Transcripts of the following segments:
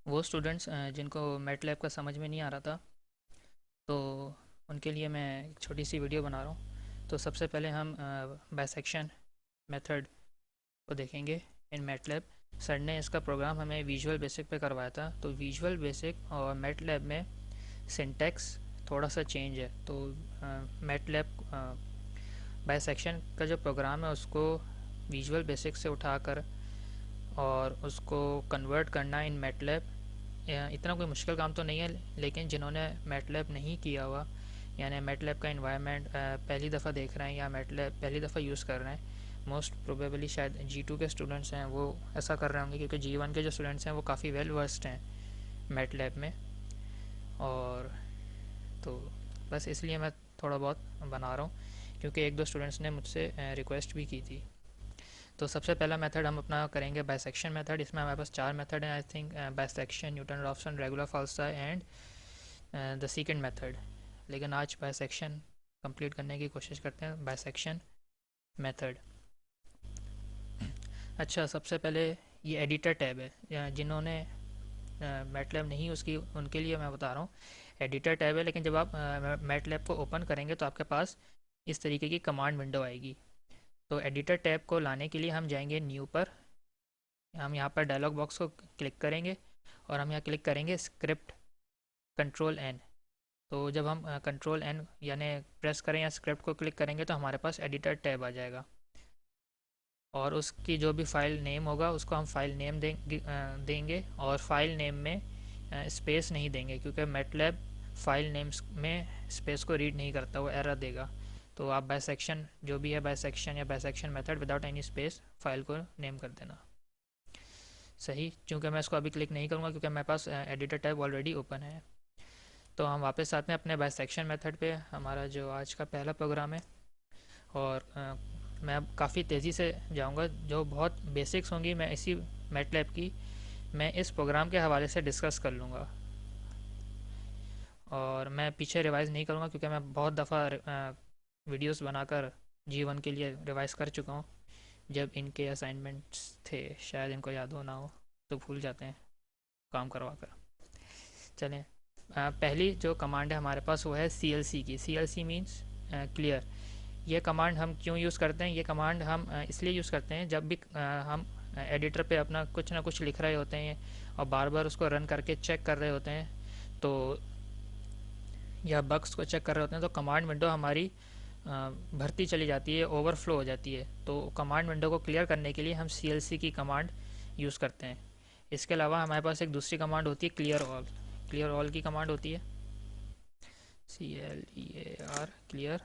वो स्टूडेंट्स जिनको मैटलैब का समझ में नहीं आ रहा था, तो उनके लिए मैं एक छोटी सी वीडियो बना रहा हूँ। तो सबसे पहले हम बाइसेक्शन मेथड को देखेंगे इन मैटलैब। सर ने इसका प्रोग्राम हमें विजुअल बेसिक पे करवाया था। तो विजुअल बेसिक और मैटलैब में सिंटैक्स थोड़ा सा चेंज है। तो मैटलैब बाइसेक्शन का जो प्रोग्राम है उसको विजुअल बेसिक से उठाकर और उसको कन्वर्ट करना इन मैटलैब इतना कोई मुश्किल काम तो नहीं है, लेकिन जिन्होंने मैटलैब नहीं किया हुआ, यानी मैटलैब का इन्वायरमेंट पहली दफ़ा देख रहे हैं या मैटलैब पहली दफ़ा यूज़ कर रहे हैं, मोस्ट प्रोबेबली शायद G2 के स्टूडेंट्स हैं वो ऐसा कर रहे होंगे, क्योंकि G1 के जो स्टूडेंट्स हैं वो काफ़ी वेल वर्स्ड हैं मैटलैब में। और तो बस इसलिए मैं थोड़ा बहुत बना रहा हूँ, क्योंकि एक दो स्टूडेंट्स ने मुझसे रिक्वेस्ट भी की थी। तो सबसे पहला मेथड हम अपना करेंगे बाइसेक्शन मेथड। इसमें हमारे पास चार मेथड हैं I think, bisection, Newton Raphson, regular falsa and the second method. लेकिन आज बाइसेक्शन कंप्लीट करने की कोशिश करते हैं, बाइसेक्शन मेथड। अच्छा, सबसे पहले ये एडिटर टैब है, जिन्होंने मैटलैब नहीं उसकी उनके लिए मैं बता रहा हूँ। एडिटर टैब है, लेकिन जब आप मैटलैब को ओपन करेंगे तो आपके पास इस तरीके की कमांड विंडो आएगी। तो एडिटर टैब को लाने के लिए हम जाएंगे न्यू पर। हम यहाँ पर डायलॉग बॉक्स को क्लिक करेंगे और हम यहाँ क्लिक करेंगे स्क्रिप्ट, कंट्रोल एन। तो जब हम कंट्रोल एन यानी प्रेस करें या स्क्रिप्ट को क्लिक करेंगे तो हमारे पास एडिटर टैब आ जाएगा। और उसकी जो भी फाइल नेम होगा उसको हम फाइल नेम देंगे, और फाइल नेम में स्पेस नहीं देंगे, क्योंकि मैटलैब फाइल नेम्स में स्पेस को रीड नहीं करता, वो एरर देगा। तो आप बाइसेक्शन जो भी है, बाइसेक्शन या bisection method without any space file को नेम कर देना। सही, क्योंकि मैं इसको अभी क्लिक नहीं करूँगा क्योंकि मेरे पास एडिटर टैब ऑलरेडी ओपन है। तो हम वापस आते हैं अपने बाइसेक्शन मेथड पे, हमारा जो आज का पहला प्रोग्राम है। और मैं अब काफ़ी तेज़ी से जाऊंगा, जो बहुत बेसिक्स होंगी मैं इसी मैटलैब की मैं इस प्रोग्राम के हवाले से डिस्कस कर लूँगा। और मैं पीछे रिवाइज़ नहीं करूँगा, क्योंकि मैं बहुत दफ़ा वीडियोस बनाकर G1 के लिए रिवाइज़ कर चुका हूँ। जब इनके असाइनमेंट्स थे, शायद इनको याद हो ना हो, तो भूल जाते हैं काम करवा कर। चलें, पहली जो कमांड है हमारे पास वो है CLC की। CLC means clear. ये कमांड हम क्यों यूज़ करते हैं? ये कमांड हम इसलिए यूज़ करते हैं जब भी हम एडिटर पे अपना कुछ ना कुछ लिख रहे होते हैं और बार बार उसको रन करके चेक कर रहे होते हैं, तो या बग्स को चेक कर रहे होते हैं, तो कमांड विंडो हमारी भरती चली जाती है, ओवरफ्लो हो जाती है। तो कमांड विंडो को क्लियर करने के लिए हम CLC की कमांड यूज़ करते हैं। इसके अलावा हमारे पास एक दूसरी कमांड होती है क्लियर ऑल। क्लियर ऑल की कमांड होती है CLEAR, क्लियर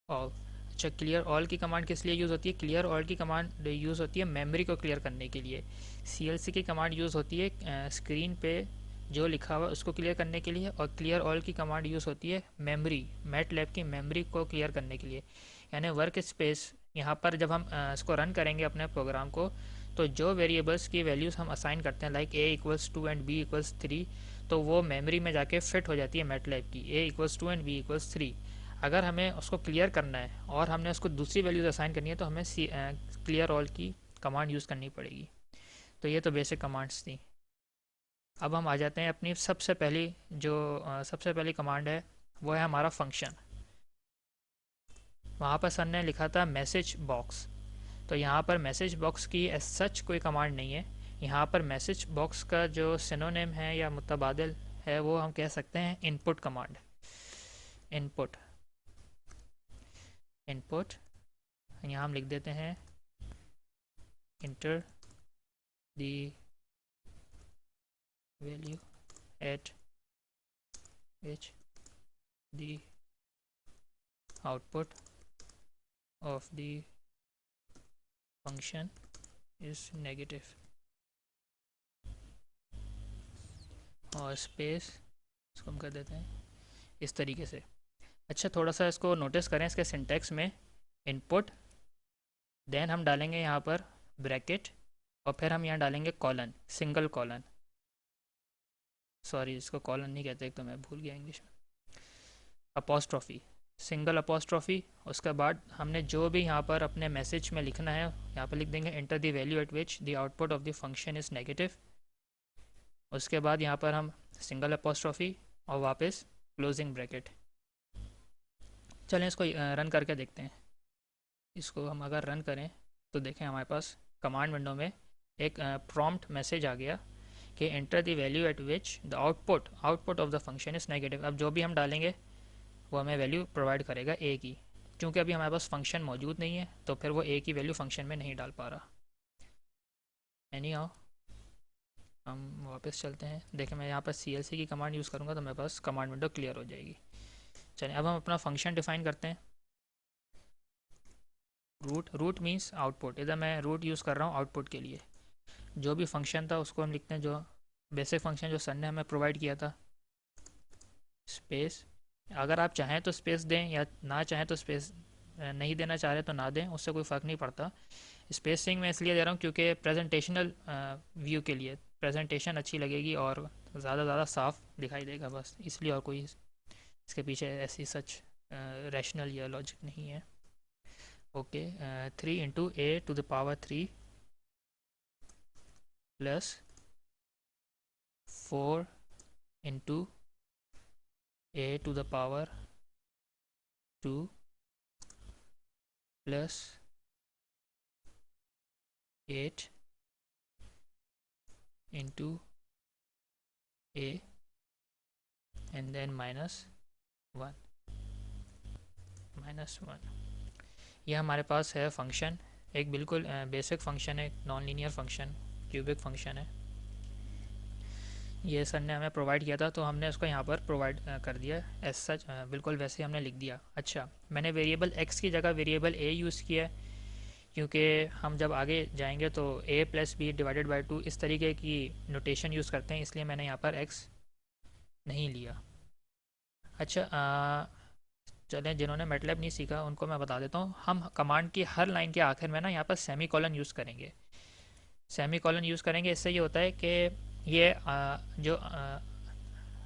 ऑल। अच्छा, क्लियर ऑल की कमांड किस लिए यूज़ होती है? क्लियर ऑल की कमांड यूज़ होती है मेमोरी को क्लियर करने के लिए। CLC की कमांड यूज़ होती है स्क्रीन पे जो लिखा हुआ उसको क्लियर करने के लिए, और क्लियर ऑल की कमांड यूज़ होती है मेमोरी, मैटलैब की मेमोरी को क्लियर करने के लिए। यानी वर्क स्पेस, यहाँ पर जब हम इसको रन करेंगे अपने प्रोग्राम को, तो जो वेरिएबल्स की वैल्यूज़ हम असाइन करते हैं, लाइक A=2 एंड B=3, तो वो मेमोरी में जाके फिट हो जाती है मैटलैब की, A=2 एंड B=3। अगर हमें उसको क्लियर करना है और हमने उसको दूसरी वैल्यूज असाइन करनी है, तो हमें क्लियर ऑल की कमांड यूज़ करनी पड़ेगी। तो ये तो बेसिक कमांड्स थी। अब हम आ जाते हैं अपनी सबसे पहली कमांड है, वो है हमारा फंक्शन। वहाँ पर सर ने लिखा था मैसेज बॉक्स। तो यहाँ पर मैसेज बॉक्स की एज सच कोई कमांड नहीं है। यहाँ पर मैसेज बॉक्स का जो सिनोनिम है या मुतबादिल है, वो हम कह सकते हैं इनपुट कमांड। इनपुट, इनपुट यहाँ हम लिख देते हैं inter the value at which the output of the function is negative, और स्पेस इसको हम कर देते हैं इस तरीके से। अच्छा, थोड़ा सा इसको नोटिस करें, इसके सिंटेक्स में इनपुट, देन हम डालेंगे यहाँ पर ब्रैकेट, और फिर हम यहाँ डालेंगे कॉलन, सिंगल कॉलन। सॉरी, इसको कॉलन नहीं कहते, एक तो मैं भूल गया इंग्लिश में। Apostrophe, single apostrophe. उसके बाद हमने जो भी यहाँ पर अपने मैसेज में लिखना है, यहाँ पर लिख देंगे enter the value eight which the output of the function is negative, उसके बाद यहाँ पर हम सिंगल अपोस्ट्रॉफी और वापस क्लोजिंग ब्रैकेट। चलें इसको रन करके देखते हैं। इसको हम अगर रन करें तो देखें हमारे पास कमांड विंडो में एक प्रॉम्प्ट मैसेज आ गया कि enter the value eight which the output of the function is negative. अब जो भी हम डालेंगे वो हमें वैल्यू प्रोवाइड करेगा ए की। क्योंकि अभी हमारे पास फंक्शन मौजूद नहीं है तो फिर वो ए की वैल्यू फंक्शन में नहीं डाल पा रहा। एनी हाउ हम वापस चलते हैं। देखें मैं यहाँ पर CLC की कमांड यूज़ करूँगा तो मेरे पास कमांड विंडो क्लियर हो जाएगी। चलिए अब हम अपना फंक्शन डिफाइन करते हैं। Root means output. इधर मैं रूट यूज़ कर रहा हूँ आउटपुट के लिए। जो भी फंक्शन था उसको हम लिखते हैं, जो बेसिक फंक्शन जो सर ने हमें प्रोवाइड किया था, स्पेस। अगर आप चाहें तो स्पेस दें या ना चाहें तो स्पेस नहीं देना चाह रहे तो ना दें, उससे कोई फ़र्क नहीं पड़ता। स्पेसिंग मैं इसलिए दे रहा हूँ क्योंकि प्रेजेंटेशनल व्यू के लिए प्रेजेंटेशन अच्छी लगेगी और ज़्यादा साफ दिखाई देगा, बस इसलिए। और कोई इसके पीछे ऐसी सच रैशनल या लॉजिक नहीं है। Okay, 3 × a⁴ plus 4 × a⁴ plus 8 × a and then -1। यह हमारे पास है फंक्शन, एक बिल्कुल बेसिक फंक्शन है, non linear function, cubic function है। ये सर ने हमें प्रोवाइड किया था तो हमने उसको यहाँ पर प्रोवाइड कर दिया एज सच, बिल्कुल वैसे ही हमने लिख दिया। अच्छा, मैंने वेरिएबल x की जगह वेरिएबल a यूज़ किया है क्योंकि हम जब आगे जाएंगे तो a+b/2 इस तरीके की नोटेशन यूज़ करते हैं, इसलिए मैंने यहाँ पर x नहीं लिया। अच्छा, चलें जिन्होंने मैटलैब नहीं सीखा उनको मैं बता देता हूँ। हम कमांड की हर लाइन के आखिर में ना यहाँ पर सेमी कॉलन यूज़ करेंगे। सेमी कॉलन यूज़ करेंगे, इससे ये होता है कि ये जो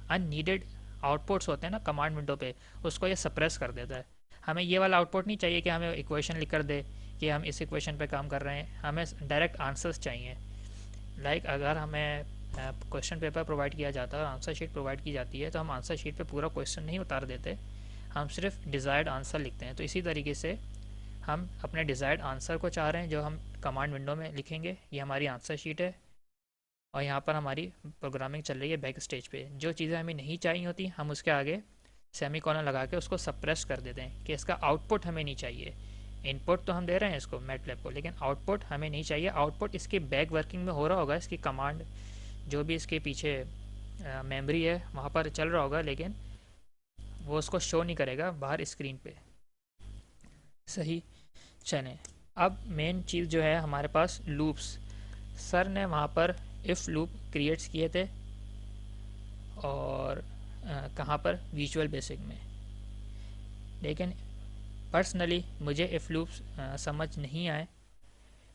अननीडेड आउटपुट्स होते हैं ना कमांड विंडो पे, उसको ये सप्रेस कर देता है। हमें ये वाला आउटपुट नहीं चाहिए कि हमें इक्वेशन लिख कर दे कि हम इस इक्वेशन पे काम कर रहे हैं। हमें डायरेक्ट आंसर्स चाहिए। अगर हमें क्वेश्चन पेपर प्रोवाइड किया जाता है और आंसर शीट प्रोवाइड की जाती है तो हम आंसर शीट पे पूरा क्वेश्चन नहीं उतार देते, हम सिर्फ डिज़ायर्ड आंसर लिखते हैं। तो इसी तरीके से हम अपने डिज़ायर्ड आंसर को चाह रहे हैं जो हम कमांड विंडो में लिखेंगे। ये हमारी आंसर शीट है और यहाँ पर हमारी प्रोग्रामिंग चल रही है बैक स्टेज पे। जो चीज़ें हमें नहीं चाहिए होती हम उसके आगे सेमी कॉलन लगा के उसको सप्रेस कर देते हैं कि इसका आउटपुट हमें नहीं चाहिए। इनपुट तो हम दे रहे हैं इसको मैटलैब को, लेकिन आउटपुट हमें नहीं चाहिए। आउटपुट इसकी बैक वर्किंग में हो रहा होगा, इसकी कमांड जो भी इसके पीछे मेमोरी है वहाँ पर चल रहा होगा, लेकिन वो उसको शो नहीं करेगा बाहर स्क्रीन पे। सही। चलें अब मेन चीज़ जो है हमारे पास लूप्स। सर ने वहाँ पर इफ़ लूप क्रिएट्स किए थे और कहाँ पर, विजुअल बेसिक में। लेकिन पर्सनली मुझे इफ़ लूप्स समझ नहीं आए।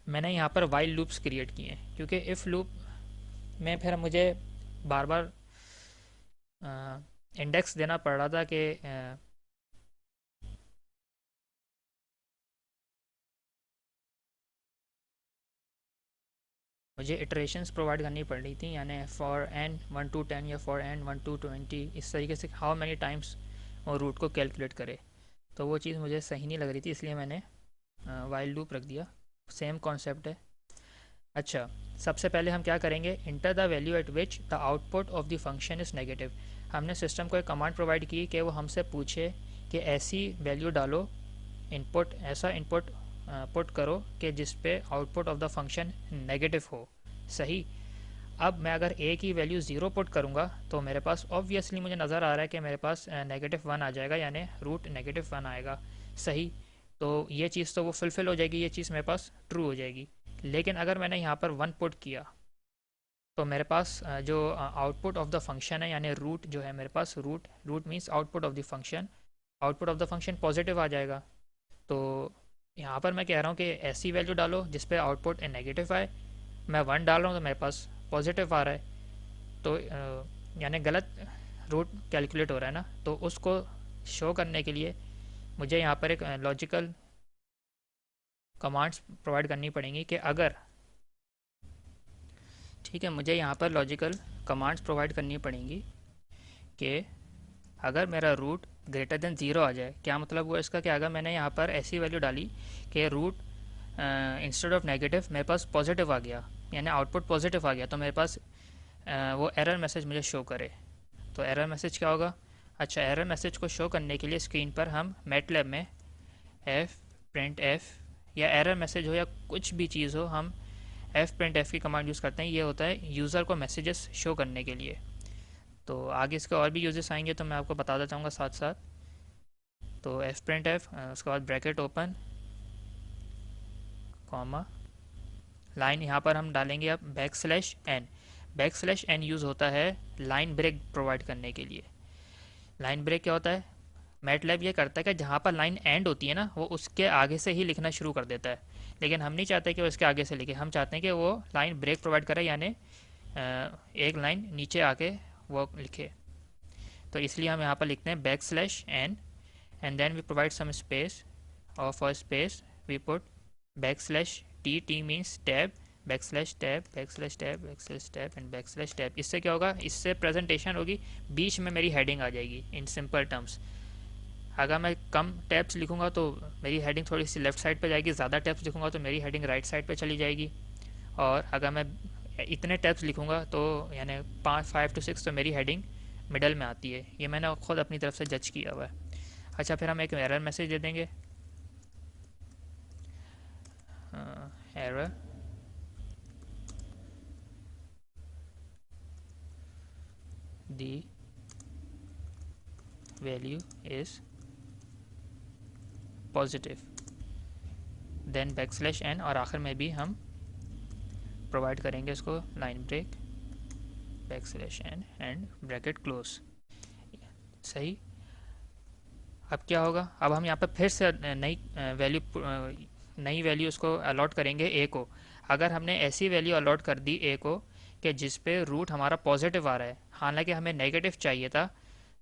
मैंने यहाँ पर वाइल लूप्स क्रिएट किए हैं क्योंकि इफ़ लूप में फिर मुझे बार बार इंडेक्स देना पड़ रहा था कि मुझे इटरेशंस प्रोवाइड करनी पड़ रही थी, यानी फॉर n 1 to 10 या फॉर n 1 to 20, इस तरीके से हाउ मैनी टाइम्स वो रूट को कैलकुलेट करे। तो वो चीज़ मुझे सही नहीं लग रही थी, इसलिए मैंने वाइल लूप रख दिया। सेम कॉन्सेप्ट है। अच्छा, सबसे पहले हम क्या करेंगे, enter the value eight which the output of the function is negative. हमने सिस्टम को एक कमांड प्रोवाइड की कि वो हमसे पूछे कि ऐसी वैल्यू डालो, इनपुट ऐसा इनपुट पुट करो कि जिस पे output of the function negative हो। सही। अब मैं अगर a की वैल्यू 0 पुट करूँगा तो मेरे पास ऑब्वियसली मुझे नज़र आ रहा है कि मेरे पास -1 आ जाएगा, यानी रूट -1 आएगा। सही। तो ये चीज़ तो वो फुलफ़िल हो जाएगी, ये चीज़ मेरे पास ट्रू हो जाएगी। लेकिन अगर मैंने यहाँ पर 1 पुट किया तो मेरे पास जो आउटपुट ऑफ द फंक्शन है, यानी रूट जो है मेरे पास, root means output of the function, output of the function positive आ जाएगा। तो यहाँ पर मैं कह रहा हूँ कि ऐसी वैल्यू डालो जिस पे आउटपुट नेगेटिव आए। मैं 1 डाल रहा हूँ तो मेरे पास पॉजिटिव आ रहा है, तो यानी गलत रूट कैलकुलेट हो रहा है ना। तो उसको शो करने के लिए मुझे यहाँ पर एक लॉजिकल कमांड्स प्रोवाइड करनी पड़ेंगी कि अगर, ठीक है, मुझे यहाँ पर लॉजिकल कमांड्स प्रोवाइड करनी पड़ेंगी कि अगर मेरा रूट ग्रेटर देन ज़ीरो आ जाए। क्या मतलब हुआ इसका कि अगर मैंने यहाँ पर ऐसी वैल्यू डाली कि रूट इंस्टेड ऑफ नेगेटिव मेरे पास पॉजिटिव आ गया, यानी आउटपुट पॉजिटिव आ गया, तो मेरे पास वो एरर मैसेज मुझे शो करे। तो एरर मैसेज क्या होगा? अच्छा, एरर मैसेज को शो करने के लिए स्क्रीन पर हम मैटलैब में एफ प्रिंट एफ या एरर मैसेज हो या कुछ भी चीज़ हो, हम एफ प्रिंट एफ की कमांड यूज़ करते हैं। ये होता है यूज़र को मैसेजेस शो करने के लिए। तो आगे इसके और भी यूजेस आएंगे तो मैं आपको बताता चाहूँगा साथ साथ। तो एफ प्रिंट एफ, उसके बाद ब्रैकेट ओपन कॉमा लाइन, यहाँ पर हम डालेंगे अब back slash n. Back slash n use होता है लाइन ब्रेक प्रोवाइड करने के लिए। लाइन ब्रेक क्या होता है? मैटलैब ये करता है कि जहाँ पर लाइन एंड होती है ना, वो उसके आगे से ही लिखना शुरू कर देता है। लेकिन हम नहीं चाहते कि वो इसके आगे से लिखे, हम चाहते हैं कि वो लाइन ब्रेक प्रोवाइड करे, यानी एक लाइन नीचे आके वो लिखे। तो इसलिए हम यहाँ पर लिखते हैं back slash n and then we provide some space, और for space we put back slash t, t means tab, back slash tab, back slash tab, back slash tab and back slash tab. इससे क्या होगा? इससे presentation होगी, बीच में मेरी heading आ जाएगी in simple terms. अगर मैं कम टैब्स लिखूंगा तो मेरी हेडिंग थोड़ी सी लेफ्ट साइड पे जाएगी, ज़्यादा टैब्स लिखूंगा तो मेरी हेडिंग राइट साइड पे चली जाएगी। और अगर मैं इतने टैब्स लिखूंगा तो यानी 5 to 6 तो मेरी हेडिंग मिडल में आती है। ये मैंने खुद अपनी तरफ से जज किया हुआ है। अच्छा, फिर हम एक एरर मैसेज दे देंगे, error the value is positive, then back slash n, और आखिर में भी हम प्रोवाइड करेंगे इसको line break, back slash n and bracket close. सही। अब क्या होगा? अब हम यहाँ पर फिर से नई वैल्यू उसको अलॉट करेंगे ए को। अगर हमने ऐसी वैल्यू अलॉट कर दी ए को कि जिस पे रूट हमारा पॉजिटिव आ रहा है, हालांकि हमें नेगेटिव चाहिए था,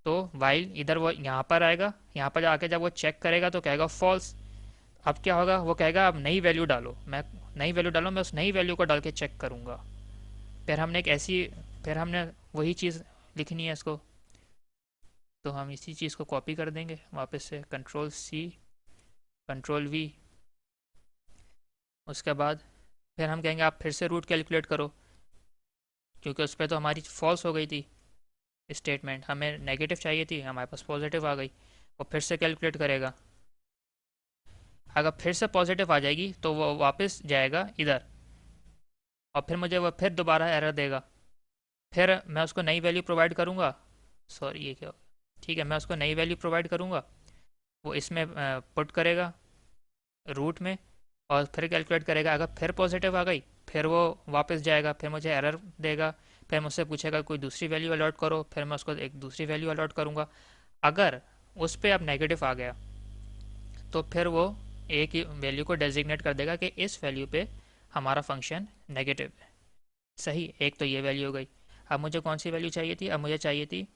तो वाइल इधर वो यहाँ पर आएगा, यहाँ पर आके जब वो चेक करेगा तो कहेगा फॉल्स। अब क्या होगा? वो कहेगा अब नई वैल्यू डालो, मैं नई वैल्यू डालो, मैं उस नई वैल्यू को डाल के चेक करूँगा। फिर हमने वही चीज़ लिखनी है इसको। तो हम इसी चीज़ को कॉपी कर देंगे वापस से, कंट्रोल सी कंट्रोल वी। उसके बाद फिर हम कहेंगे आप फिर से रूट कैलकुलेट करो, क्योंकि उस पर तो हमारी फॉल्स हो गई थी स्टेटमेंट, हमें नेगेटिव चाहिए थी, हमारे पास पॉजिटिव आ गई। वो फिर से कैलकुलेट करेगा। अगर फिर से पॉजिटिव आ जाएगी तो वो वापस जाएगा इधर, और फिर मुझे वो फिर दोबारा एरर देगा। फिर मैं उसको नई वैल्यू प्रोवाइड करूँगा। सॉरी, ये क्या हो? ठीक है, मैं उसको नई वैल्यू प्रोवाइड करूँगा, वो इसमें पुट करेगा रूट में, और फिर कैलकुलेट करेगा। अगर फिर पॉजिटिव आ गई फिर वो वापस जाएगा, फिर मुझे एरर देगा, फिर मुझसे पूछेगा कोई दूसरी वैल्यू अलॉट करो, फिर मैं उसको एक दूसरी वैल्यू अलॉट करूँगा। अगर उस पर अब नेगेटिव आ गया तो फिर वो एक ही वैल्यू को डेजिग्नेट कर देगा कि इस वैल्यू पे हमारा फंक्शन नेगेटिव है। सही, एक तो ये वैल्यू हो गई। अब मुझे कौन सी वैल्यू चाहिए थी? अब मुझे चाहिए थी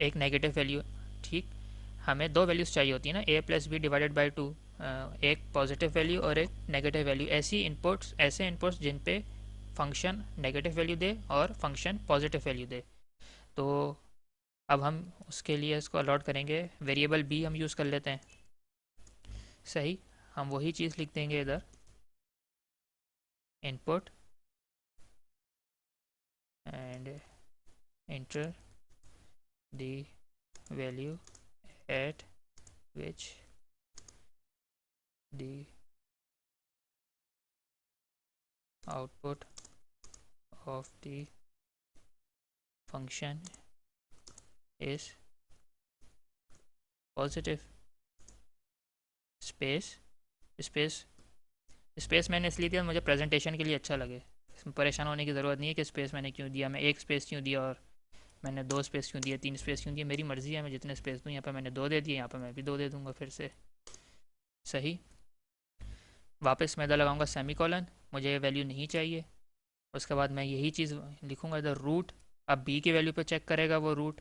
एक नेगेटिव वैल्यू। ठीक, हमें दो वैल्यूज़ चाहिए होती है ना, a plus b divided by two, एक पॉजिटिव वैल्यू और एक नेगेटिव वैल्यू। ऐसे इनपुट्स जिन पे फंक्शन नेगेटिव वैल्यू दे और फंक्शन पॉजिटिव वैल्यू दे। तो अब हम उसके लिए इसको अलॉट करेंगे, वेरिएबल बी हम यूज़ कर लेते हैं। सही, हम वही चीज़ लिख देंगे इधर, input and enter the value eight which the output of the function is positive। Space space space मैंने इसलिए दिया, मुझे प्रेजेंटेशन के लिए अच्छा लगे। इसमें परेशान होने की ज़रूरत नहीं है कि स्पेस मैंने क्यों दिया, मैं एक स्पेस क्यों दिया और मैंने दो स्पेस क्यों दिया, तीन स्पेस क्यों दिया, मेरी मर्ज़ी है, मैं जितने स्पेस दूँ। यहाँ पर मैंने दो दे दिए, यहाँ पर मैं भी दो दे दूँगा फिर से। सही। वापस मैं इधर लगाऊंगा सेमी कॉलन, मुझे ये वैल्यू नहीं चाहिए। उसके बाद मैं यही चीज़ लिखूंगा इधर रूट। अब बी की वैल्यू पे चेक करेगा वो रूट,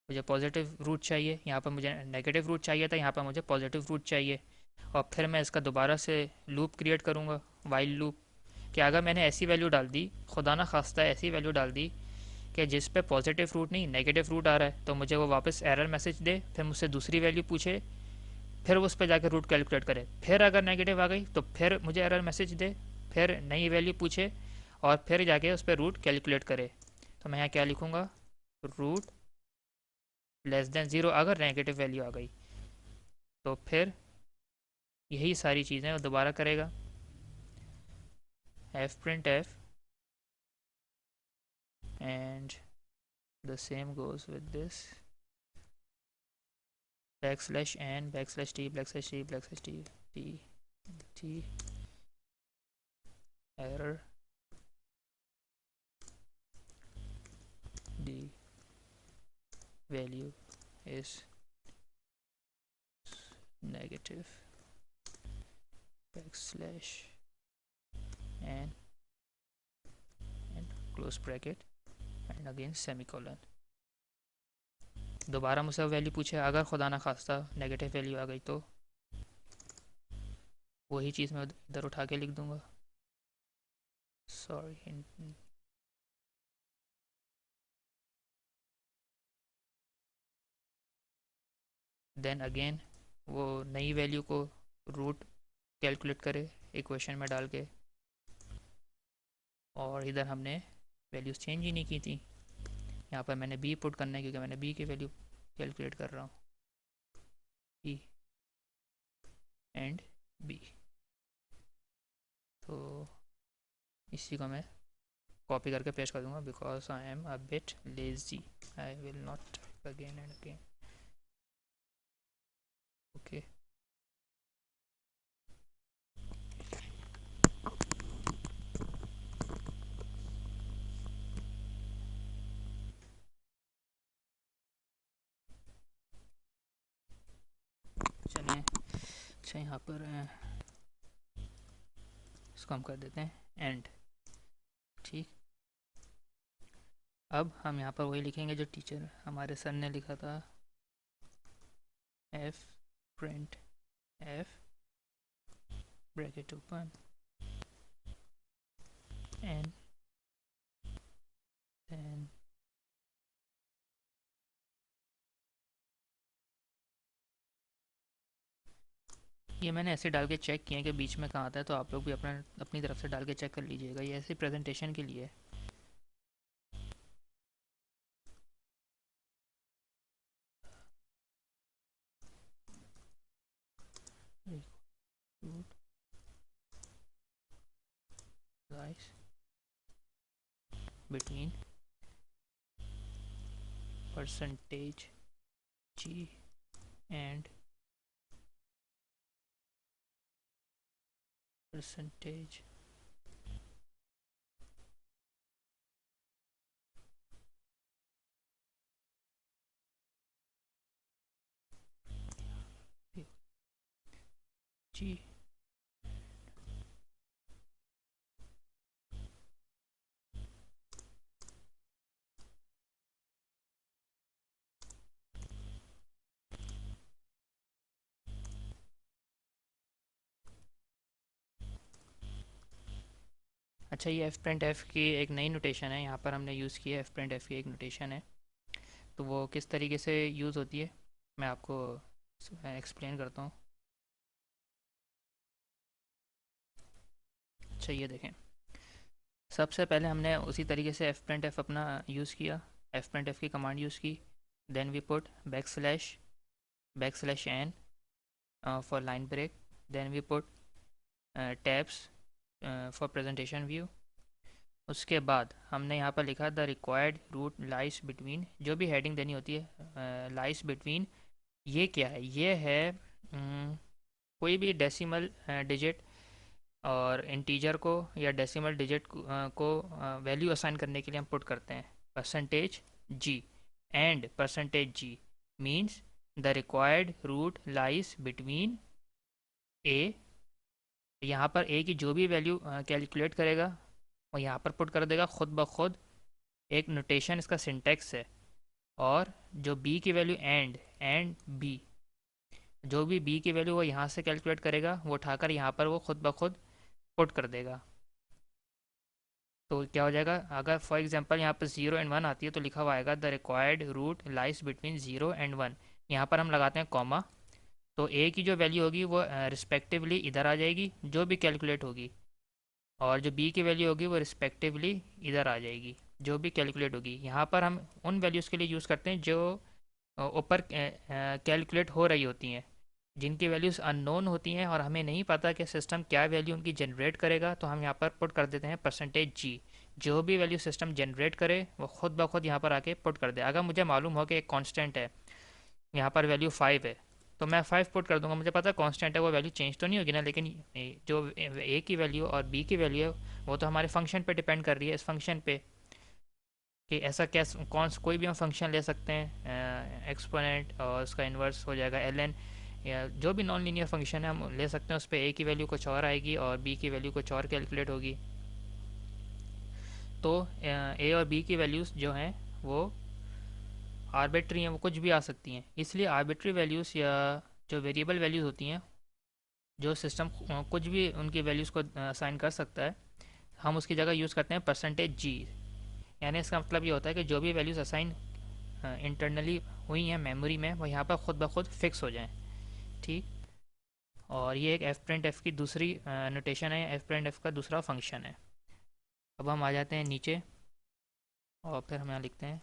मुझे पॉजिटिव रूट चाहिए, यहाँ पर मुझे नेगेटिव रूट चाहिए था, यहाँ पर मुझे पॉजिटिव रूट चाहिए। और फिर मैं इसका दोबारा से लूप क्रिएट करूँगा, वाइल लूप। कि अगर मैंने ऐसी वैल्यू डाल दी, खुदा ना खास्ता ऐसी वैल्यू डाल दी कि जिस पे पॉजिटिव रूट नहीं नेगेटिव रूट आ रहा है, तो मुझे वो वापस एरर मैसेज दे, फिर मुझसे दूसरी वैल्यू पूछे, फिर उस पर जाकर रूट कैलकुलेट करे, फिर अगर नेगेटिव आ गई तो फिर मुझे एरर मैसेज दे, फिर नई वैल्यू पूछे और फिर जाके उस पर रूट कैलकुलेट करे। तो मैं यहाँ क्या लिखूँगा, रूट लेस देन ज़ीरो अगर नेगेटिव वैल्यू आ गई, तो फिर यही सारी चीज़ें वो दोबारा करेगा। F print f and the same goes with this backslash n backslash t backslash t backslash t t t error the value is negative backslash and close bracket and again semicolon। दोबारा मुझसे value पूछे, अगर खुदा ना खास्ता negative value आ गई तो वही चीज़ मैं इधर उठा के लिख दूंगा। सॉरी, देन अगेन वो नई वैल्यू को रूट कैलकुलेट करे इक्वेशन में डाल के, और इधर हमने वैल्यूज़ चेंज ही नहीं की थी। यहाँ पर मैंने बी पुट करना है क्योंकि मैंने बी की वैल्यू कैलकुलेट कर रहा हूँ, बी एंड बी। तो इसी को मैं कॉपी करके पेस्ट कर दूंगा, because I am a bit lazy, I will not type again and again. Okay, चलें। अच्छा, यहाँ पर इसको हम कर देते हैं एंड। ठीक, अब हम यहाँ पर वही लिखेंगे जो टीचर हमारे सर ने लिखा था, f print f bracket open and then ये मैंने ऐसे डाल के चेक किया कि बीच में कहाँ आता है, तो आप लोग भी अपना अपनी तरफ से डाल के चेक कर लीजिएगा, ये ऐसे प्रेजेंटेशन के लिए। Rice between percentage g and percentage g। अच्छा, ये एफ प्रिंट एफ की एक नई नोटेशन है, यहाँ पर हमने यूज़ की है। एफ प्रिंट एफ की एक नोटेशन है, तो वो किस तरीके से यूज़ होती है मैं आपको एक्सप्लेन करता हूँ। अच्छा, ये देखें, सबसे पहले हमने उसी तरीके से एफ प्रिंट एफ अपना यूज़ किया, एफ प्रिंट एफ की कमांड यूज़ की, then we put back slash n for line break, then we put tabs for presentation view. उसके बाद हमने यहाँ पर लिखा the required root lies between, जो भी हेडिंग देनी होती है लाइस बिटवीन, ये क्या है, ये है कोई भी डेसिमल डिजिट और इंटीजर को या डेसिमल डिजिट को वैल्यू असाइन करने के लिए हम पुट करते हैं percentage g and percentage g means the required root lies between a. यहाँ पर ए की जो भी वैल्यू कैलकुलेट करेगा वो यहाँ पर पुट कर देगा खुद ब खुद, एक नोटेशन इसका सिंटेक्स है। और जो बी की वैल्यू एंड बी, जो भी बी की वैल्यू वो यहाँ से कैलकुलेट करेगा वो उठाकर यहाँ पर वो खुद ब खुद पुट कर देगा। तो क्या हो जाएगा, अगर फॉर एग्जांपल यहाँ पर 0 और 1 आती है तो लिखा हुआ आएगा the required root lies between 0 और 1। यहाँ पर हम लगाते हैं कॉमा, तो ए की जो वैल्यू होगी वो रिस्पेक्टिवली इधर आ जाएगी जो भी कैलकुलेट होगी, और जो बी की वैल्यू होगी वो रिस्पेक्टिवली इधर आ जाएगी जो भी कैलकुलेट होगी। यहाँ पर हम उन वैल्यूज़ के लिए यूज़ करते हैं जो ऊपर कैलकुलेट हो रही होती हैं। जिनकी वैल्यूज़ अननोन होती हैं और हमें नहीं पता कि सिस्टम क्या वैल्यू उनकी जनरेट करेगा, तो हम यहाँ पर पुट कर देते हैं %g। जो भी वैल्यू सिस्टम जनरेट करे वो खुद ब खुद यहाँ पर आके पुट कर दे। अगर मुझे मालूम हो कि एक कांस्टेंट है, यहाँ पर वैल्यू 5 है, तो मैं 5 पुट कर दूंगा, मुझे पता है कांस्टेंट है, वो वैल्यू चेंज तो नहीं होगी ना। लेकिन जो ए की वैल्यू और बी की वैल्यू है वो तो हमारे फंक्शन पे डिपेंड कर रही है, इस फंक्शन पे कि ऐसा क्या कौन कोई भी हम फंक्शन ले सकते हैं एक्सपोनेंट और उसका इन्वर्स हो जाएगा ln, या जो भी नॉन लीनियर फंक्शन है हम ले सकते हैं। उस पर ए की वैल्यू कुछ और आएगी और बी की वैल्यू कुछ और कैलकुलेट होगी। तो ए और बी की वैल्यूज़ जो हैं वो आर्बिट्री हैं, वो कुछ भी आ सकती हैं। इसलिए आर्बिट्री वैल्यूज़ या जो वेरिएबल वैल्यूज़ होती हैं, जो सिस्टम कुछ भी उनकी वैल्यूज़ को असाइन कर सकता है, हम उसकी जगह यूज़ करते हैं %g। यानी इसका मतलब ये होता है कि जो भी वैल्यूज़ असाइन इंटरनली हुई हैं मेमोरी में, वो यहाँ पर खुद ब खुद फिक्स हो जाएं। ठीक। और ये एक एफ प्रिंट एफ की दूसरी नोटेशन है, एफ प्रिंट एफ का दूसरा फंक्शन है। अब हम आ जाते हैं नीचे और फिर हम यहाँ लिखते हैं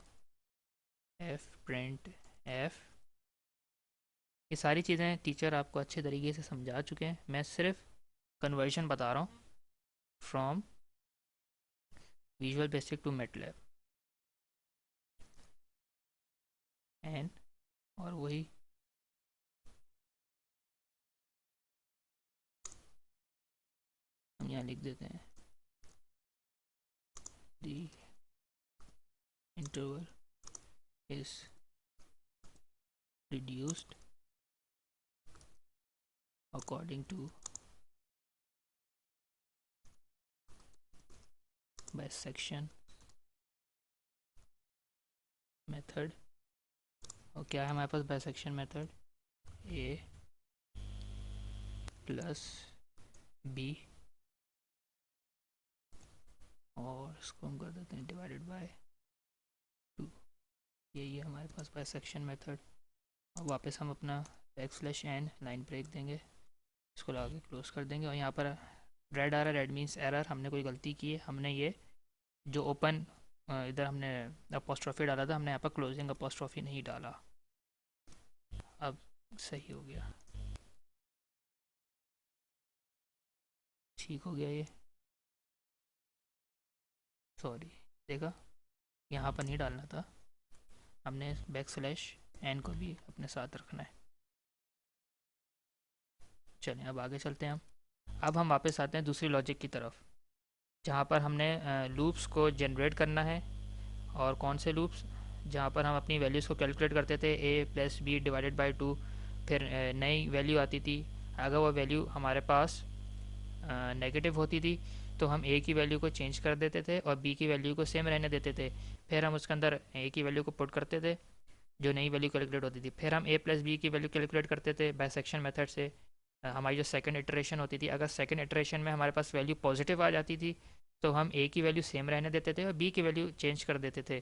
एफ प्रिंट एफ। ये सारी चीज़ें टीचर आपको अच्छे तरीके से समझा चुके हैं, मैं सिर्फ कन्वर्जन बता रहा हूँ from visual basic to MATLAB and, और वही हम यहाँ लिख देते हैं the interval is reduced according to bisection method. और क्या है हमारे पास bisection method, a plus b, और इसको हम कर देते हैं डिवाइडेड बाय 2। यही है हमारे पास बाइसेक्शन मेथड। और वापस हम अपना \n लाइन ब्रेक देंगे, इसको लगा के क्लोज कर देंगे। और यहाँ पर रेड आ रहा है, रेड मीन्स एरर, हमने कोई गलती की है। हमने ये जो ओपन इधर हमने अपोस्ट्रॉफी डाला था, हमने यहाँ पर क्लोजिंग अपोस्ट्रॉफी नहीं डाला। अब सही हो गया, ठीक हो गया ये, सॉरी, देखा यहाँ पर नहीं डालना था, हमने \n को भी अपने साथ रखना है। चलें अब आगे चलते हैं हम। अब हम वापस आते हैं दूसरी लॉजिक की तरफ, जहाँ पर हमने लूप्स को जनरेट करना है। और कौन से लूप्स, जहाँ पर हम अपनी वैल्यूज़ को कैलकुलेट करते थे a + b डिवाइडेड बाई 2, फिर नई वैल्यू आती थी। अगर वो वैल्यू हमारे पास नेगेटिव होती थी तो हम a की वैल्यू को चेंज कर देते थे और b की वैल्यू को सेम रहने देते थे। फिर हम उसके अंदर a की वैल्यू को पुट करते थे जो नई वैल्यू कैलकुलेट होती थी। फिर हम a + b की वैल्यू कैलकुलेट करते थे बाइसेक्शन मेथड से। हमारी जो सेकंड इटरेशन होती थी, अगर सेकंड इटरेशन में हमारे पास वैल्यू पॉजिटिव आ जाती थी तो हम a की वैल्यू सेम रहने देते थे और b की वैल्यू चेंज कर देते थे।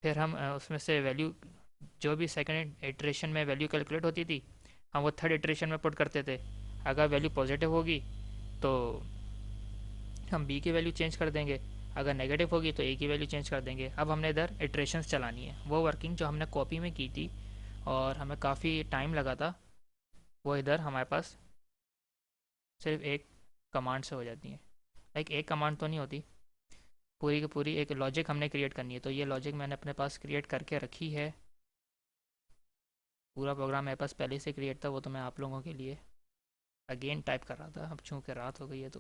फिर हम उसमें से वैल्यू जो भी सेकंड इटरेशन में वैल्यू कैलकुलेट होती थी, हम वो थर्ड इटरेशन में पुट करते थे। अगर वैल्यू पॉजिटिव होगी तो हम b की वैल्यू चेंज कर देंगे, अगर नेगेटिव होगी तो a की वैल्यू चेंज कर देंगे। अब हमने इधर इटरेशंस चलानी है, वो वर्किंग जो हमने कॉपी में की थी और हमें काफ़ी टाइम लगा था, वो इधर हमारे पास सिर्फ एक कमांड से हो जाती है। लाइक एक कमांड तो नहीं होती, पूरी की पूरी एक लॉजिक हमने क्रिएट करनी है। तो ये लॉजिक मैंने अपने पास क्रिएट करके रखी है, पूरा प्रोग्राम मेरे पास पहले से क्रिएट था, वो तो मैं आप लोगों के लिए अगेन टाइप कर रहा था। अब चूँकि रात हो गई है तो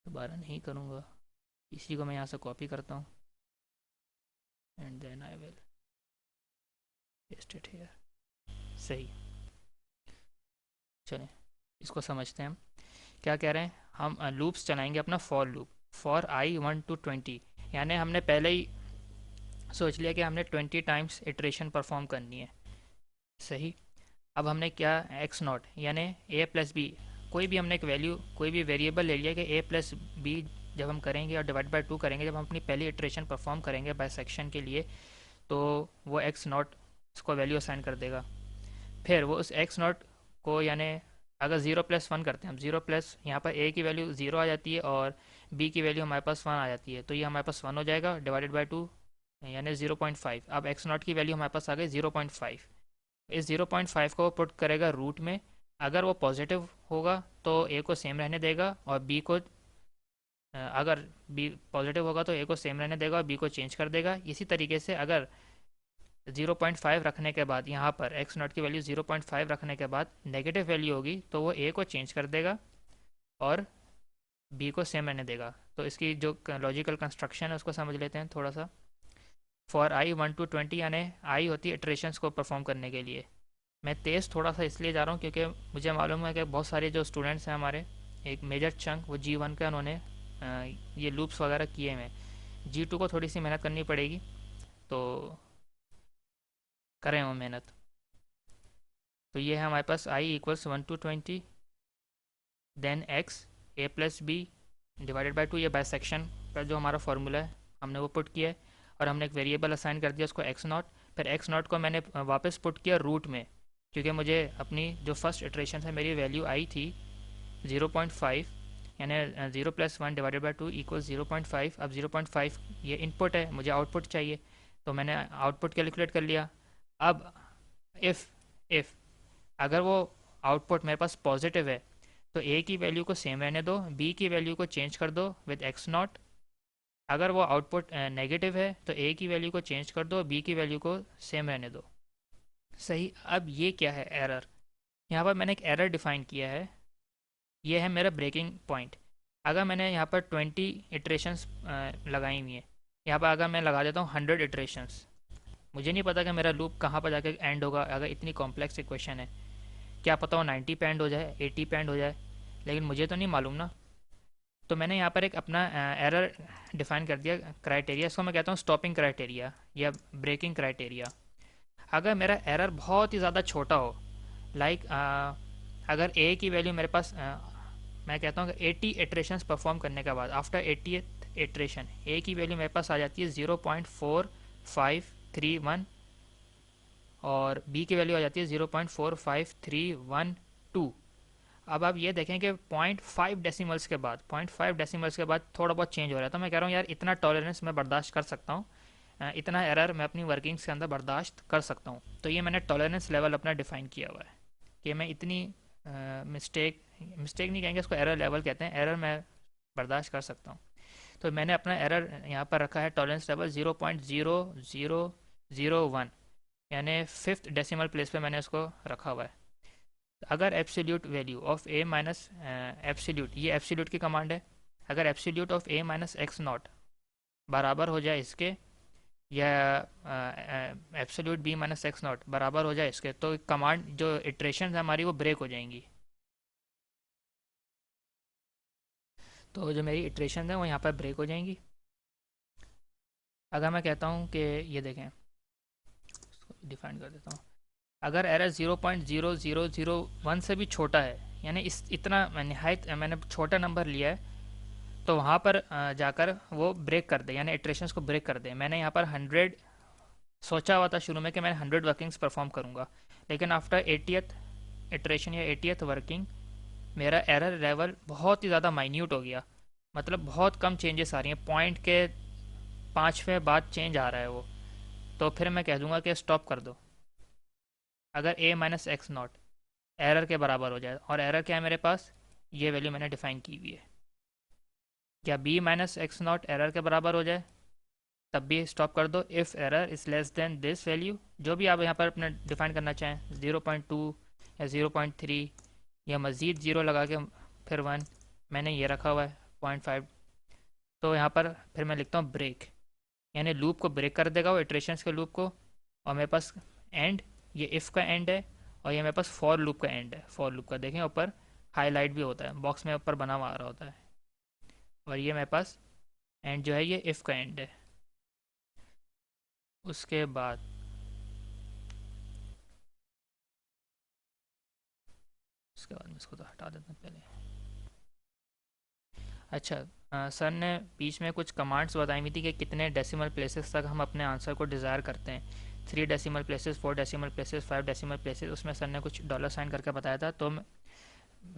दोबारा नहीं करूँगा, इसी को मैं यहाँ से कॉपी करता हूँ and then I will paste it here. सही, चलें इसको समझते हैं हम क्या कह रहे हैं। हम लूप्स चलाएंगे अपना for loop, for i 1 to 20। यानी हमने पहले ही सोच लिया कि हमने 20 टाइम्स इटरेशन परफॉर्म करनी है। सही। अब हमने क्या x0 यानी a + b, कोई भी हमने एक वैल्यू, कोई भी वेरिएबल ले लिया कि a + b जब हम करेंगे और डिवाइड बाय 2 करेंगे, जब हम अपनी पहली इटरेशन परफॉर्म करेंगे बाइसेक्शन के लिए, तो वो एक्स नॉट को वैल्यू असाइन कर देगा। फिर वो उस एक्स नॉट को, यानी अगर ज़ीरो प्लस वन करते हैं हम, ज़ीरो प्लस यहाँ पर ए की वैल्यू ज़ीरो आ जाती है और बी की वैल्यू हमारे पास वन आ जाती है, तो ये हमारे पास वन हो जाएगा डिवाइडेड बाई टू, यानी 0.5। अब एक्स नॉट की वैल्यू हमारे पास आ गई 0.5। इस 0.5 को पुट करेगा रूट में। अगर वो पॉजिटिव होगा तो ए को सेम रहने देगा, और बी को अगर बी पॉजिटिव होगा तो ए को सेम रहने देगा और बी को चेंज कर देगा। इसी तरीके से अगर 0.5 रखने के बाद, यहाँ पर एक्स नॉट की वैल्यू 0.5 रखने के बाद नेगेटिव वैल्यू होगी, तो वो ए को चेंज कर देगा और बी को सेम रहने देगा। तो इसकी जो लॉजिकल कंस्ट्रक्शन है उसको समझ लेते हैं थोड़ा सा। फॉर आई 1 to 20, यानी आई होती है इटरेशंस को परफॉर्म करने के लिए। मैं तेज़ थोड़ा सा इसलिए जा रहा हूँ क्योंकि मुझे मालूम है कि बहुत सारे जो स्टूडेंट्स हैं हमारे, एक मेजर चंक वो G1 का उन्होंने ये लूप्स वगैरह किए हैं। G2 को थोड़ी सी मेहनत करनी पड़ेगी, तो करें वो मेहनत। तो ये है हमारे पास I equals 1 to 20, then x a plus b divided by two. ये बाइसेक्शन का जो हमारा फॉर्मूला है हमने वो पुट किया है, और हमने एक वेरिएबल असाइन कर दिया उसको एक्स नॉट। फिर एक्स नॉट को मैंने वापस पुट किया रूट में, क्योंकि मुझे अपनी जो फर्स्ट इटरेशन है मेरी वैल्यू आई थी 0.5, यानी 0+1 डिवाइडेड बाई टू इक्वल 0.5। अब 0.5 ये इनपुट है, मुझे आउटपुट चाहिए, तो मैंने आउटपुट कैलकुलेट कर लिया। अब इफ़ अगर वो आउटपुट मेरे पास पॉजिटिव है तो ए की वैल्यू को सेम रहने दो, बी की वैल्यू को चेंज कर दो विद एक्स नॉट। अगर वो आउटपुट नेगेटिव है तो ए की वैल्यू को चेंज कर दो, बी की वैल्यू को सेम रहने दो। सही। अब ये क्या है, एरर। यहाँ पर मैंने एक एरर डिफाइन किया है, ये है मेरा ब्रेकिंग पॉइंट। अगर मैंने यहाँ पर 20 इटरेशंस लगाई हुई हैं, यहाँ पर अगर मैं लगा देता हूँ 100 इटरेशंस, मुझे नहीं पता कि मेरा लूप कहाँ पर जाकर एंड होगा। अगर इतनी कॉम्प्लेक्स इक्वेशन है, क्या पता वो 90 पे एंड हो जाए, 80 पे एंड हो जाए, लेकिन मुझे तो नहीं मालूम ना। तो मैंने यहाँ पर एक अपना एरर डिफाइन कर दिया, क्राइटेरिया। इसको मैं कहता हूँ स्टॉपिंग क्राइटेरिया या ब्रेकिंग क्राइटेरिया। अगर मेरा एरर बहुत ही ज़्यादा छोटा हो, लाइक अगर ए की वैल्यू मेरे पास मैं कहता हूँ कि 80 इटरेशंस परफॉर्म करने के बाद, आफ्टर 80th इटरेशन ए की वैल्यू मेरे पास आ जाती है 0.4531, और बी की वैल्यू आ जाती है 0.45312। अब आप ये देखें कि 0.5 डेसिमल्स के बाद, 0.5 डेसिमल्स के बाद थोड़ा बहुत चेंज हो रहा है। तो मैं कह रहा हूँ यार इतना टॉलरेंस मैं बर्दाश्त कर सकता हूँ, इतना एरर मैं अपनी वर्किंग्स के अंदर बर्दाश्त कर सकता हूँ। तो ये मैंने टॉलरेंस लेवल अपना डिफाइन किया हुआ है कि मैं इतनी मिस्टेक मिस्टेक नहीं कहेंगे इसको, एरर लेवल कहते हैं, एरर मैं बर्दाश्त कर सकता हूँ। तो मैंने अपना एरर यहाँ पर रखा है टॉलरेंस लेवल 0.0001, यानी फिफ्थ डेसिमल प्लेस पे मैंने उसको रखा हुआ है। अगर absolute value of a minus absolute, ये एब्सोल्यूट की कमांड है, अगर absolute of a minus x not बराबर हो जाए इसके, या absolute b minus x not बराबर हो जाए इसके, तो कमांड जो इटरेशन है हमारी वो ब्रेक हो जाएंगी। तो जो मेरी इटरेशन है वो यहाँ पर ब्रेक हो जाएंगी। अगर मैं कहता हूँ कि ये देखें, डिफाइन कर देता हूँ, अगर एरर 0.0001 से भी छोटा है, यानी इस इतना नहायत मैंने छोटा नंबर लिया है, तो वहाँ पर जाकर वो ब्रेक कर दे, यानी इटरेशंस को ब्रेक कर दे। मैंने यहाँ पर 100 सोचा हुआ था शुरू में कि मैं 100 वर्किंग्स परफॉर्म करूँगा, लेकिन आफ्टर 80th इटरेशन या 80th वर्किंग मेरा एरर लेवल बहुत ही ज़्यादा माइन्यूट हो गया। मतलब बहुत कम चेंजेस आ रही हैं, पॉइंट के 5वें बाद चेंज आ रहा है वो। तो फिर मैं कह दूंगा कि स्टॉप कर दो। अगर ए माइनस एक्स नॉट एरर के बराबर हो जाए, और एरर क्या है मेरे पास, ये वैल्यू मैंने डिफाइन की हुई है, क्या b minus x not error के बराबर हो जाए तब भी स्टॉप कर दो। If error is less than this value, जो भी आप यहाँ पर अपने डिफाइन करना चाहें, 0.2 या 0.3 या मज़ीद ज़ीरो लगा के फिर 1, मैंने ये रखा हुआ है 0.5। तो यहाँ पर फिर मैं लिखता हूँ ब्रेक, यानी लूप को ब्रेक कर देगा वो, इटरेशंस के लूप को। और मेरे पास एंड, ये इफ़ का एंड है, और ये मेरे पास फॉर लूप का एंड है। फॉर लूप का देखें ऊपर हाईलाइट भी होता है, बॉक्स में ऊपर बना हुआ आ रहा होता है, और ये मेरे पास एंड जो है ये इफ़ का एंड है। उसके बाद उसके बाद मैं इसको तो हटा देता हूँ पहले। अच्छा, सर ने बीच में कुछ कमांड्स बताई हुई थी कि कितने डेसिमल प्लेसेस तक हम अपने आंसर को डिज़ायर करते हैं। 3 decimal places, 4 decimal places, 5 decimal places, उसमें सर ने कुछ डॉलर साइन करके बताया था। तो मैं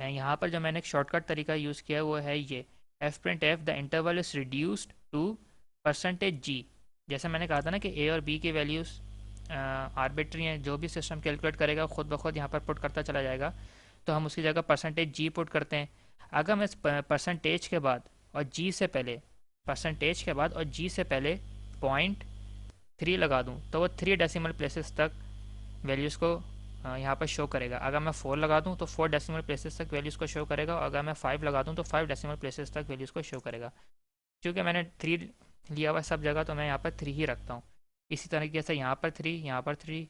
यहाँ पर जो मैंने एक शॉर्टकट तरीका यूज़ किया है वो है ये, f print f the interval is reduced to percentage g. जैसे मैंने कहा था ना कि ए और बी की वैल्यूज़ आर्बिट्री हैं, जो भी सिस्टम कैलकुलेट करेगा खुद ब खुद यहाँ पर पुट करता चला जाएगा। तो हम उसकी जगह परसेंटेज जी पुट करते हैं। अगर मैं इस परसेंटेज के बाद और जी से पहले, परसेंटेज के बाद और जी से पहले 0.3 लगा दूँ तो वो 3 डेसिमल प्लेसेस तक वैल्यूज़ को यहाँ पर शो करेगा। अगर मैं 4 लगा दूँ तो 4 डेसिमल प्लेसेस तक वैल्यूज़ को शो करेगा, और अगर मैं 5 लगा दूँ तो 5 डेसिमल प्लेसेस तक वैल्यूज़ को शो करेगा। क्योंकि मैंने 3 लिया हुआ सब जगह, तो मैं यहाँ पर 3 ही रखता हूँ। इसी तरीके से यहाँ पर 3, यहाँ पर 3,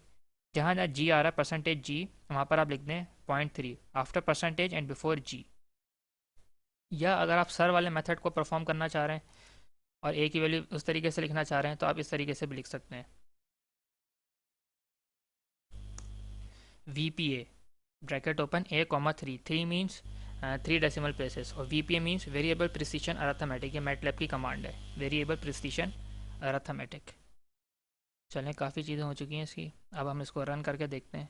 जहाँ जहाँ जी आ रहा है परसेंटेज जी, वहाँ पर आप लिख दें 0.3 आफ्टर परसेंटेज एंड बिफोर जी। या अगर आप सर वाले मेथड को परफॉर्म करना चाह रहे हैं और ए की वैल्यू उस तरीके से लिखना चाह रहे हैं तो आप इस तरीके से भी लिख सकते हैं। V p a bracket open a comma 3, 3 means 3 decimal places, और v p a means variable precision arithmetic. ये मैटलैब की कमांड है, वेरिएबल प्रिसीशन अर्थमेटिक। चलें, काफ़ी चीज़ें हो चुकी हैं इसकी, अब हम इसको रन करके देखते हैं,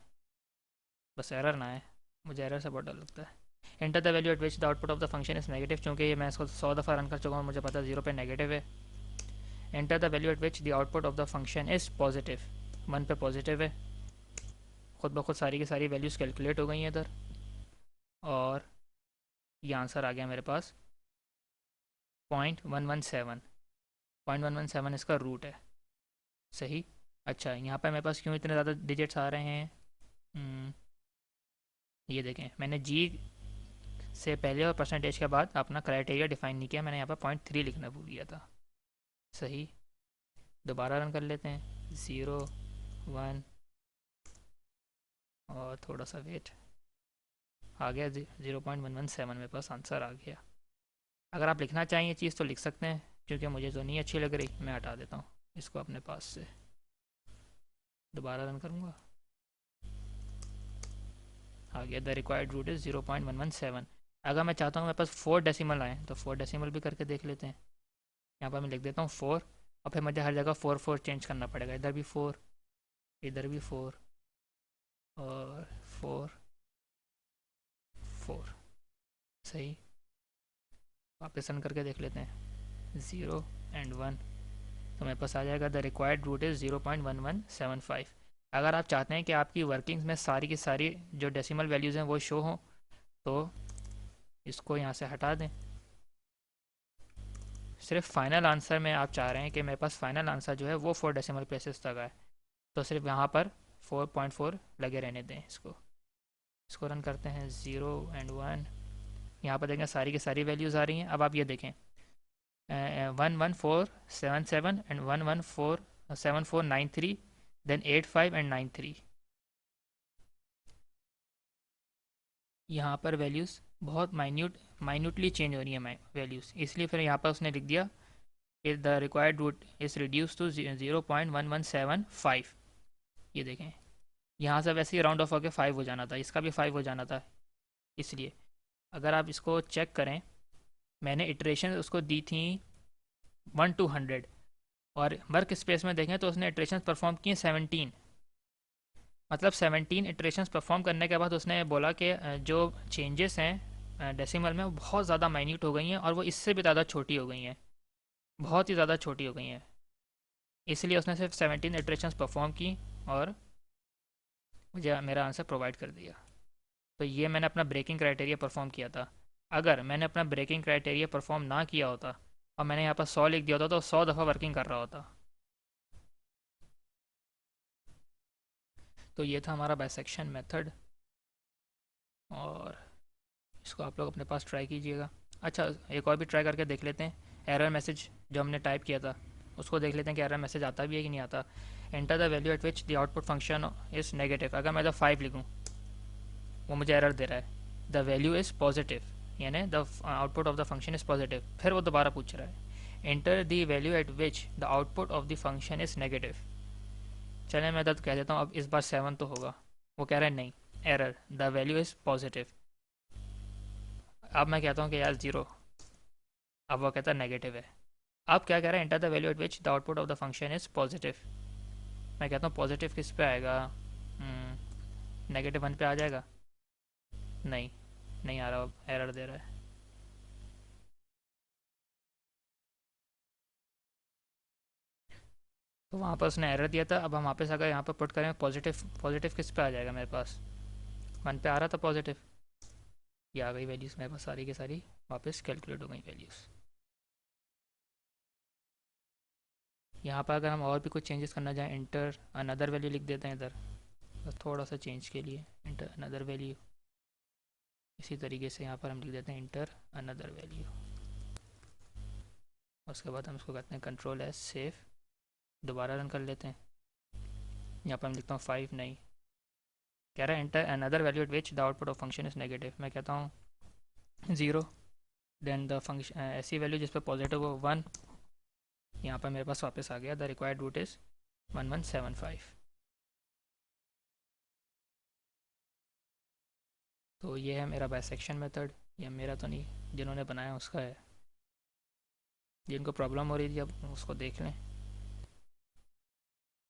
बस एरर ना आए, मुझे एरर से बहुत डर लगता है। Enter the value eight which the output of the function is negative, चूँकि ये मैं इसको 100 दफ़ा रन कर चुका हूँ, मुझे पता है 0 पे नेगेटिव है। Enter the value eight which the output of the function is positive, 1 पे पॉजिटिव है। खुद ब खुद सारी की सारी वैल्यूज़ कैलकुलेट हो गई हैं इधर, और ये आंसर आ गया मेरे पास 0.117। 0.117 इसका रूट है। सही। अच्छा, यहाँ पर मेरे पास क्यों इतने ज़्यादा डिजिट्स आ रहे हैं? ये देखें, मैंने जी से पहले और परसेंटेज के बाद अपना क्राइटेरिया डिफाइन नहीं किया, मैंने यहाँ पर 0.3 लिखना भूल गया था। सही। दोबारा रन कर लेते हैं, 0, 1 और थोड़ा सा वेट, आ गया 0.117, मेरे पास आंसर आ गया। अगर आप लिखना चाहें ये चीज़ तो लिख सकते हैं, क्योंकि मुझे तो नहीं अच्छी लग रही, मैं हटा देता हूँ इसको अपने पास से। दोबारा रन करूँगा, आ गया द रिक्वायर्ड रूट इज़ 0.117। अगर मैं चाहता हूँ मेरे पास 4 डेसिमल आए तो 4 डेसिमल भी करके देख लेते हैं। यहाँ पर मैं लिख देता हूँ 4, और फिर मुझे हर जगह 4 चेंज करना पड़ेगा, इधर भी 4, इधर भी 4, और 4, 4। सही। वापस रन करके देख लेते हैं, 0 एंड 1, तो मेरे पास आ जाएगा द रिक्वायर्ड रूट इज़ 0.1175। अगर आप चाहते हैं कि आपकी वर्किंग्स में सारी की सारी जो डेसिमल वैल्यूज़ हैं वो शो हों, तो इसको यहाँ से हटा दें। सिर्फ फाइनल आंसर में आप चाह रहे हैं कि मेरे पास फाइनल आंसर जो है वो 4 डेसिमल प्लेसेस तक आए, तो सिर्फ यहाँ पर 4.4 लगे रहने दें। इसको रन करते हैं, 0 एंड 1, यहाँ पर देखें सारी की सारी वैल्यूज़ आ रही हैं। अब आप ये देखें, 11477 एंड 1147493, देन 85 एंड 93। यहाँ पर वैल्यूज़ बहुत माइन्यूटली चेंज हो रही है वैल्यूज़, इसलिए फिर यहाँ पर उसने लिख दिया कि the required root is reduce to 0.1175। ये देखें, यहाँ से वैसे ही राउंड ऑफ होकर 5 हो जाना था, इसका भी 5 हो जाना था। इसलिए अगर आप इसको चेक करें, मैंने इटरेशन उसको दी थी 1 to 100, और वर्क स्पेस में देखें तो उसने इटरेशन परफॉर्म किए 17। मतलब 17 इटरेशंस परफॉर्म करने के बाद उसने बोला कि जो चेंजेस हैं डेसिमल में वो बहुत ज़्यादा माइन्यूट हो गई हैं, और वो इससे भी ज़्यादा छोटी हो गई हैं, बहुत ही ज़्यादा छोटी हो गई हैं। इसलिए उसने सिर्फ 17 इटरेशंस परफॉर्म की और मुझे मेरा आंसर प्रोवाइड कर दिया। तो ये मैंने अपना ब्रेकिंग क्राइटेरिया परफॉर्म किया था। अगर मैंने अपना ब्रेकिंग क्राइटेरिया परफॉर्म ना किया होता और मैंने यहाँ पर 100 लिख दिया होता तो 100 दफ़ा वर्किंग कर रहा होता। तो ये था हमारा बाइसेक्शन मेथड, और इसको आप लोग अपने पास ट्राई कीजिएगा। अच्छा, एक और भी ट्राई करके देख लेते हैं, एरर मैसेज जो हमने टाइप किया था उसको देख लेते हैं कि एरर मैसेज आता भी है कि नहीं आता। Enter the value eight which the output function is negative. अगर मैं 5 लिखूँ, वो मुझे एरर दे रहा है, द वैल्यू इज़ पॉजिटिव, यानी the output of the function is positive. फिर वो दोबारा पूछ रहा है, enter the value eight which the output of the function is negative. चले, मैं तो कह देता हूँ अब इस बार 7 तो होगा। वो कह रहा है नहीं, error, the value is positive. अब मैं कहता हूँ कि यार 0, अब वो कहता है नेगेटिव है। अब क्या कह रहा है, enter the value eight which the output of the function is positive. मैं कहता हूँ पॉजिटिव किस पे आएगा, नेगेटिव वन पे आ जाएगा। नहीं, नहीं आ रहा, एरर दे रहा है। तो वहाँ पर उसने एरर दिया था। अब हम वापस अगर यहाँ पर पुट करें पॉजिटिव, पॉजिटिव किस पे आ जाएगा मेरे पास, वन पे आ रहा था पॉजिटिव। ये आ गई वैल्यूज़ मेरे पास, सारी की सारी वापस कैलकुलेट हो गई वैल्यूज़। यहाँ पर अगर हम और भी कुछ चेंजेस करना चाहें, इंटर अनदर वैल्यू लिख देते हैं इधर, बस थोड़ा सा चेंज के लिए, इंटर अनदर वैल्यू। इसी तरीके से यहाँ पर हम लिख देते हैं इंटर अनदर वैल्यू। उसके बाद हम इसको कहते हैं कंट्रोल एस सेव, दोबारा रन कर लेते हैं। यहाँ पर हम लिखता हूँ 5, नहीं, कह रहा है enter another value eight which the output of function is negative. मैं कहता हूँ 0, देन द फंक्शन ऐसी वैल्यू जिस पर पॉजिटिव हो 1। यहाँ पर मेरे पास वापस आ गया, द रिक्वायर्ड रूट इज़ 1175। तो ये है मेरा बाइसेक्शन मेथड। ये मेरा तो नहीं, जिन्होंने बनाया उसका है। जिनको प्रॉब्लम हो रही थी अब उसको देख लें।